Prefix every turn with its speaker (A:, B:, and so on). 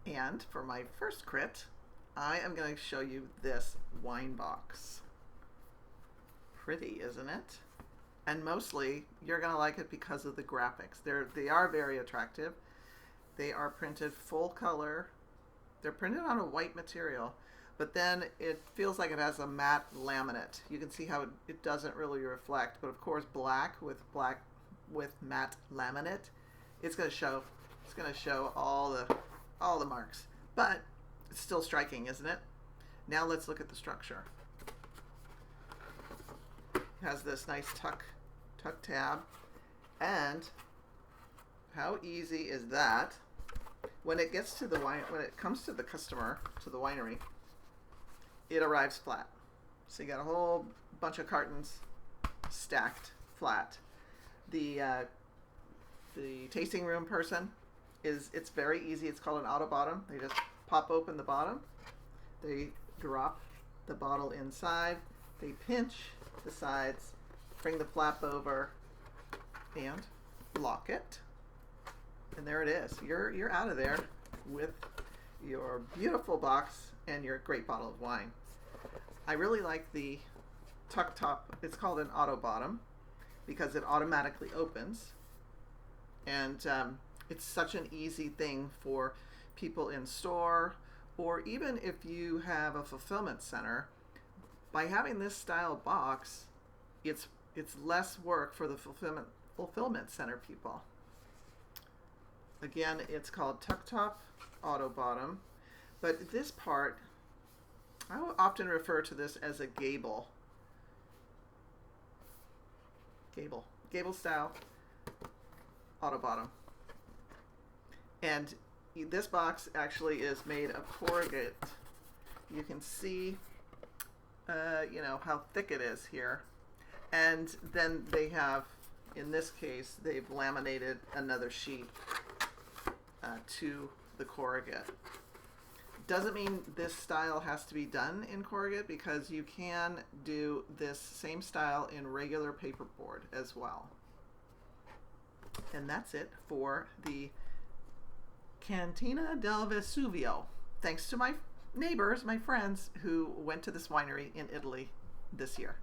A: And for my first crit, I am going to show you this wine box. Pretty, isn't it? And mostly you're going to like it because of the graphics. They are very attractive. They are printed full color. They're printed on a white material, but then it feels like it has a matte laminate. You can see how it doesn't really reflect, but of course black with matte laminate, it's going to show all the marks. But it's still striking, isn't it? Now let's look at the structure. It has this nice tuck tab, and how easy is that? When it gets to when it comes to the customer, to the winery, it arrives flat. So you got a whole bunch of cartons stacked flat. The tasting room person it's very easy. It's called an auto bottom. They just pop open the bottom. They drop the bottle inside. They pinch the sides, bring the flap over, and lock it. And there it is. You're out of there with your beautiful box and your great bottle of wine. I really like the tuck top. It's called an auto bottom because it automatically opens, and it's such an easy thing for people in store, or even if you have a fulfillment center. By having this style box, it's less work for the fulfillment center people. Again, it's called tuck top auto bottom, but this part, I will often refer to this as a gable style auto bottom. And this box actually is made of corrugate. You can see how thick it is here. And then they have, in this case, they've laminated another sheet to the corrugate. Doesn't mean this style has to be done in corrugate, because you can do this same style in regular paperboard as well. And that's it for the Cantina del Vesuvio. Thanks to my neighbors, my friends, who went to this winery in Italy this year.